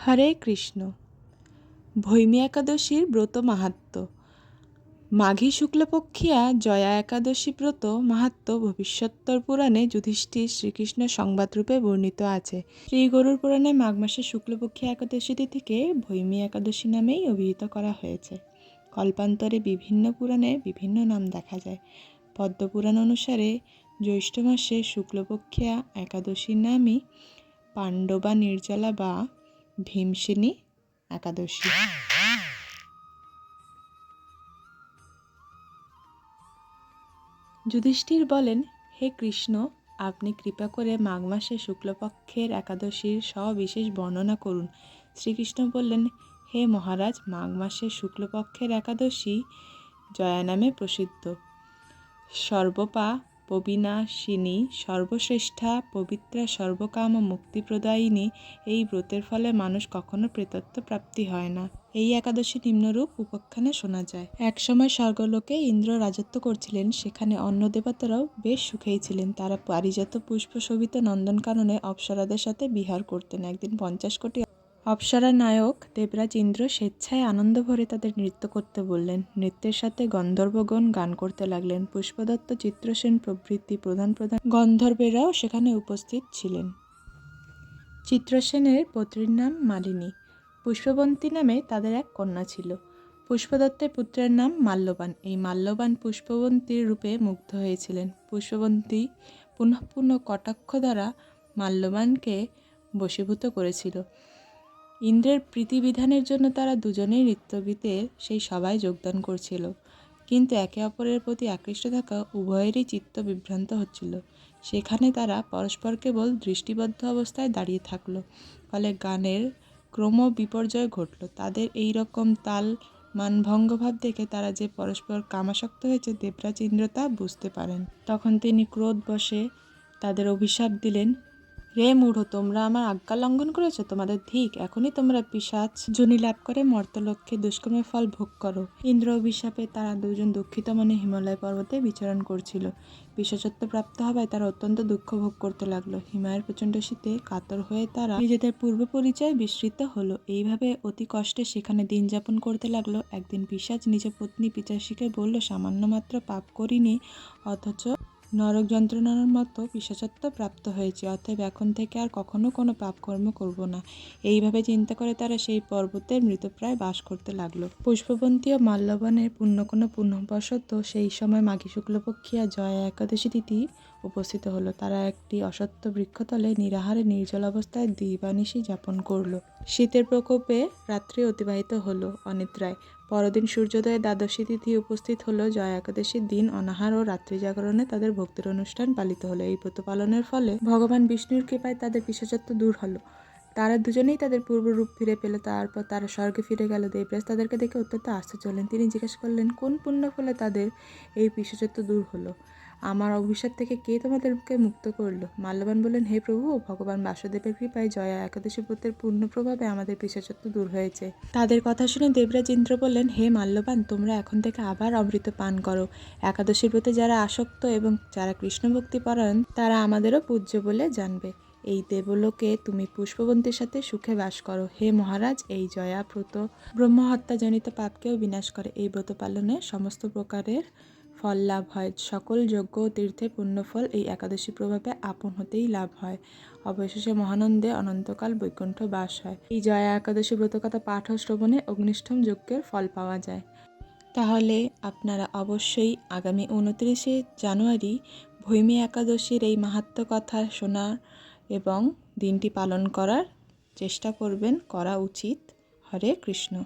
হরে কৃষ্ণ। ভৈমী একাদশীর ব্রত মাহাত্ম্য। মাঘী শুক্লপক্ষিয়া জয়া একাদশী ব্রত মাহাত্ম্য ভবিষ্যোত্তর পুরাণে যুধিষ্ঠির শ্রীকৃষ্ণ সংবাদরূপে বর্ণিত আছে। শ্রী গরুড় পুরাণে মাঘ মাসের শুক্লপক্ষী একাদশী তিথিকে ভৈমী একাদশী নামেই অভিহিত করা হয়েছে। কল্পান্তরে বিভিন্ন পুরাণে বিভিন্ন নাম দেখা যায়। পদ্মপুরাণ অনুসারে জ্যৈষ্ঠ মাসে শুক্লপক্ষিয়া একাদশীর নামই পাণ্ডবা নির্জলা বা ভীমসেনী একাদশী। যুধিষ্ঠির বলেন, হে কৃষ্ণ, আপনি কৃপা করে মাঘ মাসে শুক্লপক্ষের একাদশীর সবিশেষ বর্ণনা করুন। শ্রীকৃষ্ণ বললেন, হে মহারাজ, মাঘ মাসের শুক্লপক্ষের একাদশী জয়া নামে প্রসিদ্ধ। সর্বপা পবিনাশিনী, সর্বশ্রেষ্ঠা, পবিত্রা, সর্বকাম মুক্তিপ্রদায়িনী এই ব্রতের ফলে মানুষ কখনো প্রেতত্ব প্রাপ্তি হয় না। এই একাদশী নিম্নরূপ উপাখ্যানে শোনা যায়। একসময় স্বর্গলোকে ইন্দ্র রাজত্ব করছিলেন। সেখানে অন্য দেবতারাও বেশ সুখেই ছিলেন। তারা পারিজাত পুষ্প শোভিত নন্দনকাননে অপ্সরাদের সাথে বিহার করতেন। একদিন 50 কোটি অপ্সরা নায়ক দেবরাজ ইন্দ্র স্বেচ্ছায় আনন্দ ভরে তাদের নৃত্য করতে বললেন। নৃত্যের সাথে গন্ধর্বগণ গান করতে লাগলেন। পুষ্পদত্ত, চিত্রসেন প্রভৃতি প্রধান প্রধান গন্ধর্বেরাও সেখানে উপস্থিত ছিলেন। চিত্রসেনের পত্নীর নাম মালিনী। পুষ্পবন্তী নামে তাদের এক কন্যা ছিল। পুষ্পদত্তের পুত্রের নাম মাল্যবান। এই মাল্যবান পুষ্পবন্তীর রূপে মুগ্ধ হয়েছিলেন। পুষ্পবন্তী পুনঃ পুনঃ কটাক্ষ দ্বারা মাল্যবানকে বশীভূত করেছিল। ইন্দ্রের প্রীতিবিধানের জন্য তারা দুজনেই নৃত্যগীতের সেই সভায় যোগদান করছিল। কিন্তু একে অপরের প্রতি আকৃষ্ট থাকা উভয়েরই চিত্ত বিভ্রান্ত হচ্ছিল। সেখানে তারা পরস্পর কেবল দৃষ্টিবদ্ধ অবস্থায় দাঁড়িয়ে থাকলো। ফলে গানের ক্রম বিপর্যয় ঘটল। তাদের এই রকম তাল মানভঙ্গভাব দেখে তারা যে পরস্পর কামাসক্ত হয়েছে, দেবরাজ ইন্দ্র তা বুঝতে পারেন। তখন তিনি ক্রোধবশে তাদের অভিশাপ দিলেন, রে মূঢ়, তোমরা আমার আজ্ঞা লঙ্ঘন করেছ। তোমাদের ধিক, এখনই তোমরা পিশাচ যোনি লাভ করে মর্তলোকে দুষ্কর্মের ফল ভোগ করো। ইন্দ্র অভিশাপে তারা দুজন দুঃখিত মনে হিমালয় পর্বতে বিচরণ করছিল। পিশাচত্ব প্রাপ্ত হওয়ায় তারা অত্যন্ত দুঃখ ভোগ করতে লাগলো। হিমালয়ের প্রচণ্ড শীতে কাতর হয়ে তারা নিজেদের পূর্ব পরিচয় বিস্মৃত হলো। এইভাবে অতি কষ্টে সেখানে দিন যাপন করতে লাগলো। একদিন পিশাচ নিজ পত্নী পিশাচিকে বলল, সামান্য মাত্র পাপ করিনি, অথচ নরক যন্ত্রণার মতো পিশাচত্ব প্রাপ্ত হয়েছে। অতএব এখন থেকে আর কখনো কোনো পাপকর্ম করব না। এইভাবে চিন্তা করে তারা সেই পর্বতের মৃতপ্রায় বাস করতে লাগলো। পুষ্পবন্তী ও মাল্যবানের পুণ্যবশত সেই সময় মাঘী শুক্লপক্ষিয়া জয়া একাদশী তিথি উপস্থিত হলো। তারা একটি অশ্বত্থ বৃক্ষতলে নিরাহারে নির্জল অবস্থায় দিবানিশি যাপন করলো। শীতের প্রকোপে রাত্রি অতিবাহিত হলো অনিদ্রায়। পরদিন সূর্যোদয়ে দ্বাদশী তিথি উপস্থিত হলো। জয়া একাদশীর দিন অনাহার ও রাত্রি জাগরণে তাদের ভক্তির অনুষ্ঠান পালিত হলো। এই ব্রত পালনের ফলে ভগবান বিষ্ণুর কৃপায় তাদের পিশাচত্ব দূর হলো। তারা দুজনেই তাদের পূর্ব রূপ ফিরে পেল। তারপর তারা স্বর্গে ফিরে গেল। দেবরাজ তাদেরকে দেখে অত্যন্ত আশ্চর্য হলেন। তিনি জিজ্ঞাসা করলেন, কোন পুণ্য ফলে তাদের এই পিশাচত্ব দূর হলো? আমার অভিশাপ থেকে কে তোমাদেরকে মুক্ত করলো? মাল্যবান বললেন, হে প্রভু, ভগবান বাসুদেবের কৃপায় জয়া একাদশী ব্রতের পূর্ণ প্রভাবে আমাদের পিশাচত্ব দূর হয়েছে। তাদের কথা শুনে দেবরাজ ইন্দ্র বললেন, হে মাল্যবান, তোমরা এখন থেকে আবার অমৃত পান করো। একাদশীর ব্রতে যারা আসক্ত এবং যারা কৃষ্ণ ভক্তি পরায়ণ, তারা আমাদেরও পূজ্য বলে জানবে। এই দেবলোকে তুমি পুষ্পবন্তীর সাথে সুখে বাস করো। হে মহারাজ, এই জয়া ব্রত ব্রহ্মহত্যাজনিত পাপকেও বিনাশ করে। এই ব্রত পালনে সমস্ত প্রকারের ফল লাভ হয়। সকল যজ্ঞ ও তীর্থের পুণ্যফল এই একাদশী প্রভাবে আপন হতেই লাভ হয়। অবশেষে মহানন্দে অনন্তকাল বৈকুণ্ঠ বাস হয়। এই জয়া একাদশী ব্রতকথা পাঠ ও শ্রবণে অগ্নিষ্ঠম যজ্ঞের ফল পাওয়া যায়। তাহলে আপনারা অবশ্যই আগামী 29শে জানুয়ারি ভৈমী একাদশীর এই মাহাত্ম্য কথা শোনার এবং দিনটি পালন করার চেষ্টা করবেন, করা উচিত। হরে কৃষ্ণ।